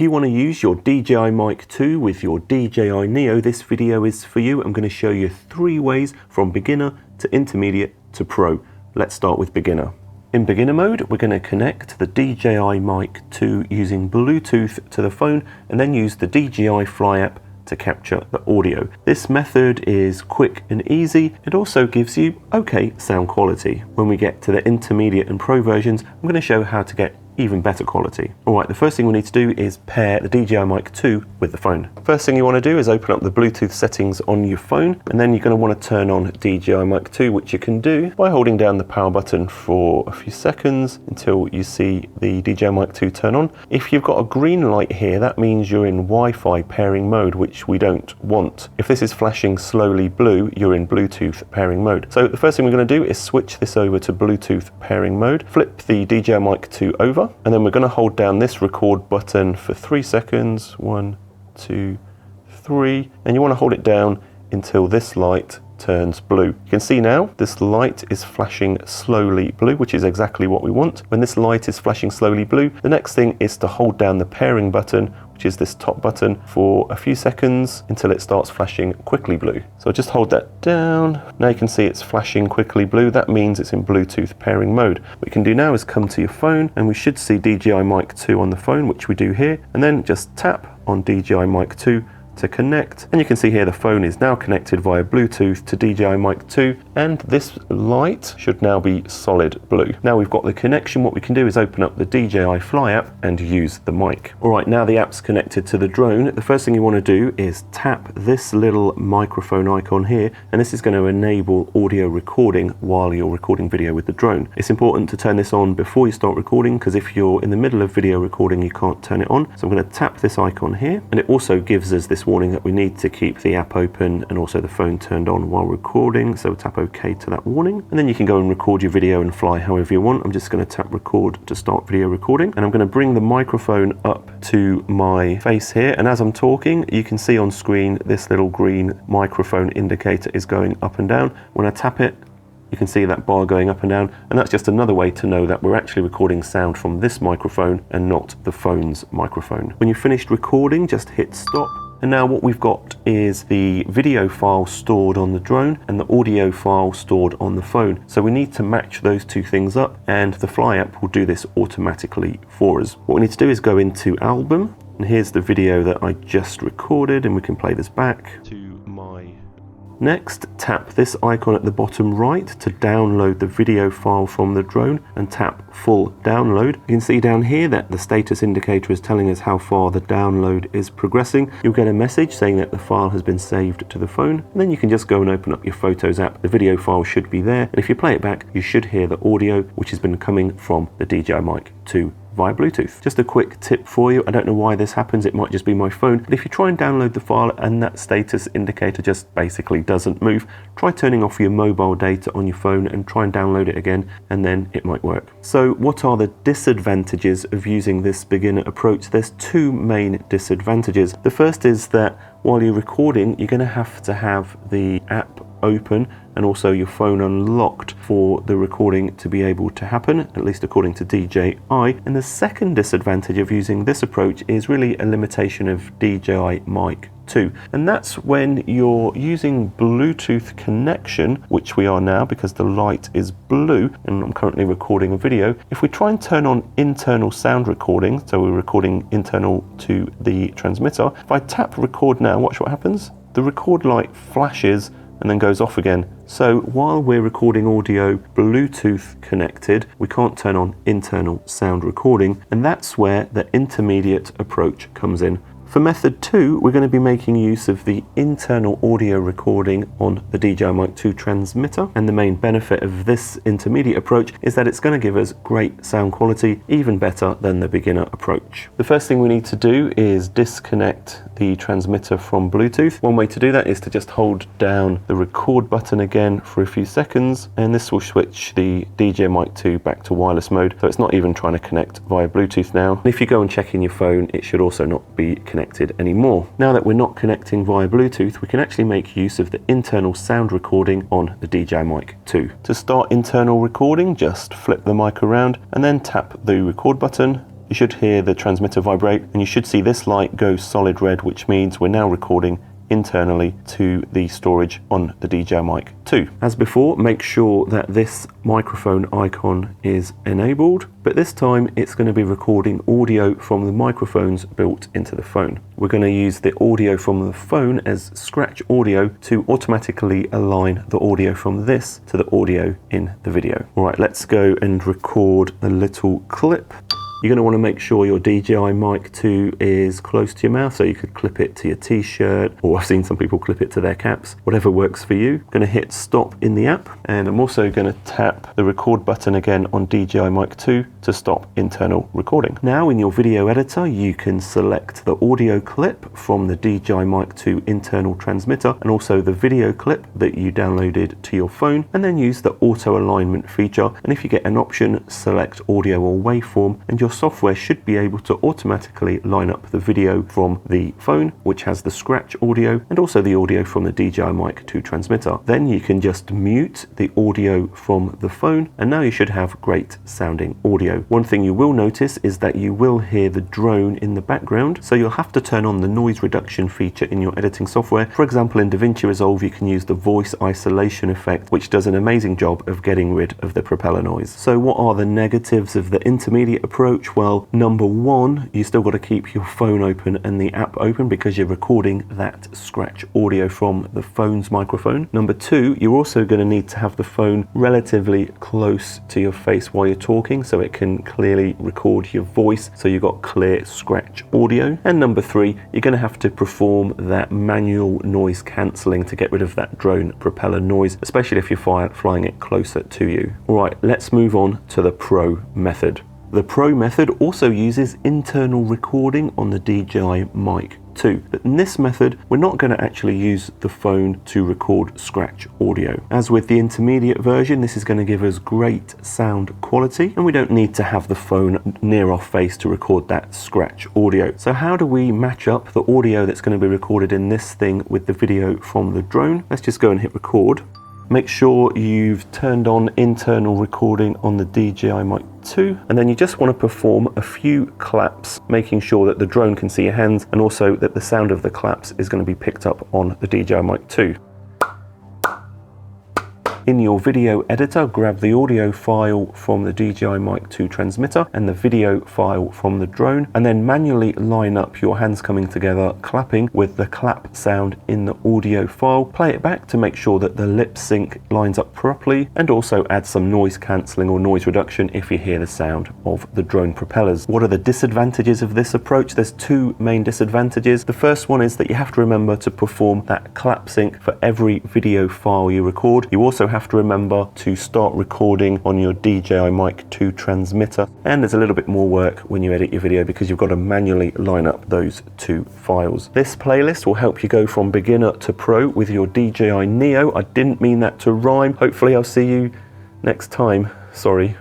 you want to use your DJI Mic 2 with your DJI Neo, this video is for you. I'm going to show you 3 ways from beginner to intermediate to pro. Let's start with beginner. In beginner mode, we're going to connect the DJI Mic 2 using Bluetooth to the phone and then use the DJI Fly app to capture the audio. This method is quick and easy. It also gives you okay sound quality. When we get to the intermediate and pro versions, I'm going to show how to get even better quality. Alright, the first thing we need to do is pair the DJI Mic 2 with the phone. First thing you want to do is open up the Bluetooth settings on your phone, and then you're going to want to turn on DJI Mic 2, which you can do by holding down the power button for a few seconds until you see the DJI Mic 2 turn on. If you've got a green light here, that means you're in Wi-Fi pairing mode, which we don't want. If this is flashing slowly blue, you're in Bluetooth pairing mode. So the first thing we're going to do is switch this over to Bluetooth pairing mode, flip the DJI Mic 2 over, and then we're going to hold down this record button for 3 seconds. 1, 2, 3, and you want to hold it down until this light turns blue. You can see now this light is flashing slowly blue, which is exactly what we want. When this light is flashing slowly blue, the next thing is to hold down the pairing button, which is this top button, for a few seconds until it starts flashing quickly blue. So just hold that down. Now you can see it's flashing quickly blue. That means it's in Bluetooth pairing mode. What you can do now is come to your phone, and we should see DJI Mic 2 on the phone, which we do here, and then just tap on DJI Mic 2 to connect, and you can see here the phone is now connected via Bluetooth to DJI Mic 2, and this light should now be solid blue. Now we've got the connection, what we can do is open up the DJI Fly app and use the mic. Alright, now the app's connected to the drone. The first thing you want to do is tap this little microphone icon here, and this is going to enable audio recording while you're recording video with the drone. It's important to turn this on before you start recording, because if you're in the middle of video recording you can't turn it on. So I'm going to tap this icon here, and it also gives us this warning that we need to keep the app open and also the phone turned on while recording, so tap OK to that warning, and then you can go and record your video and fly however you want. I'm just going to tap record to start video recording, and I'm going to bring the microphone up to my face here, and as I'm talking you can see on screen this little green microphone indicator is going up and down. When I tap it, you can see that bar going up and down, and that's just another way to know that we're actually recording sound from this microphone and not the phone's microphone. When you've finished recording, just hit stop. And now what we've got is the video file stored on the drone and the audio file stored on the phone. So we need to match those two things up, and the Fly app will do this automatically for us. What we need to do is go into Album, and here's the video that I just recorded, and we can play this back to my... Next, tap this icon at the bottom right to download the video file from the drone, and tap full download. You can see down here that the status indicator is telling us how far the download is progressing. You'll get a message saying that the file has been saved to the phone, and then you can just go and open up your Photos app. The video file should be there, and if you play it back, you should hear the audio which has been coming from the DJI Mic 2 via Bluetooth. Just a quick tip for you, I don't know why this happens, it might just be my phone, but if you try and download the file and that status indicator just basically doesn't move, try turning off your mobile data on your phone and try and download it again, and then it might work. So what are the disadvantages of using this beginner approach? There's 2 main disadvantages. The first is that while you're recording, you're going to have the app open and also your phone unlocked for the recording to be able to happen, at least according to DJI. And the second disadvantage of using this approach is really a limitation of DJI Mic 2, and that's when you're using Bluetooth connection, which we are now because the light is blue and I'm currently recording a video. If we try and turn on internal sound recording, so we're recording internal to the transmitter, if I tap record now, watch what happens. The record light flashes and then goes off again. So while we're recording audio Bluetooth connected, we can't turn on internal sound recording, and that's where the intermediate approach comes in. For method 2, we're going to be making use of the internal audio recording on the DJI Mic 2 transmitter, and the main benefit of this intermediate approach is that it's going to give us great sound quality, even better than the beginner approach. The first thing we need to do is disconnect the transmitter from Bluetooth. One way to do that is to just hold down the record button again for a few seconds, and this will switch the DJI Mic 2 back to wireless mode, so it's not even trying to connect via Bluetooth now. And if you go and check in your phone, it should also not be connected anymore. Now that we're not connecting via Bluetooth, we can actually make use of the internal sound recording on the DJI Mic 2. To start internal recording, just flip the mic around and then tap the record button. you should hear the transmitter vibrate, and you should see this light go solid red, which means we're now recording internally to the storage on the DJI Mic 2. As before, make sure that this microphone icon is enabled, but this time it's going to be recording audio from the microphones built into the phone. We're going to use the audio from the phone as scratch audio to automatically align the audio from this to the audio in the video. All right, let's go and record a little clip. You're going to want to make sure your DJI Mic 2 is close to your mouth, so you could clip it to your t-shirt, or I've seen some people clip it to their caps, whatever works for you. I'm going to hit stop in the app, and I'm also going to tap the record button again on DJI Mic 2 to stop internal recording. Now in your video editor, you can select the audio clip from the DJI Mic 2 internal transmitter, and also the video clip that you downloaded to your phone, and then use the auto alignment feature. And if you get an option, select audio or waveform, and your software should be able to automatically line up the video from the phone, which has the scratch audio, and also the audio from the DJI Mic 2 transmitter. Then you can just mute the audio from the phone, and now you should have great sounding audio. One thing you will notice is that you will hear the drone in the background, so you'll have to turn on the noise reduction feature in your editing software. For example, in DaVinci Resolve, you can use the voice isolation effect, which does an amazing job of getting rid of the propeller noise. So what are the negatives of the intermediate approach? Well, number one, you still got to keep your phone open and the app open because you're recording that scratch audio from the phone's microphone. Number two, you're also going to need to have the phone relatively close to your face while you're talking so it can clearly record your voice, so you've got clear scratch audio. And number three, you're going to have to perform that manual noise cancelling to get rid of that drone propeller noise, especially if you're flying it closer to you. All right, let's move on to the Pro method. The Pro method also uses internal recording on the DJI Mic 2. But in this method, we're not going to actually use the phone to record scratch audio. As with the intermediate version, this is going to give us great sound quality, and we don't need to have the phone near our face to record that scratch audio. So how do we match up the audio that's going to be recorded in this thing with the video from the drone? Let's just go and hit record. Make sure you've turned on internal recording on the DJI Mic 2, and then you just want to perform a few claps, making sure that the drone can see your hands and also that the sound of the claps is going to be picked up on the DJI Mic 2. In your video editor, grab the audio file from the DJI Mic 2 transmitter and the video file from the drone, and then manually line up your hands coming together, clapping with the clap sound in the audio file. Play it back to make sure that the lip sync lines up properly, and also add some noise cancelling or noise reduction if you hear the sound of the drone propellers. What are the disadvantages of this approach? There's two main disadvantages. The first one is that you have to remember to perform that clap sync for every video file you record. You also have to remember to start recording on your DJI Mic 2 transmitter, and there's a little bit more work when you edit your video because you've got to manually line up those two files. This playlist will help you go from beginner to pro with your DJI Neo. I didn't mean that to rhyme. Hopefully I'll see you next time. Sorry.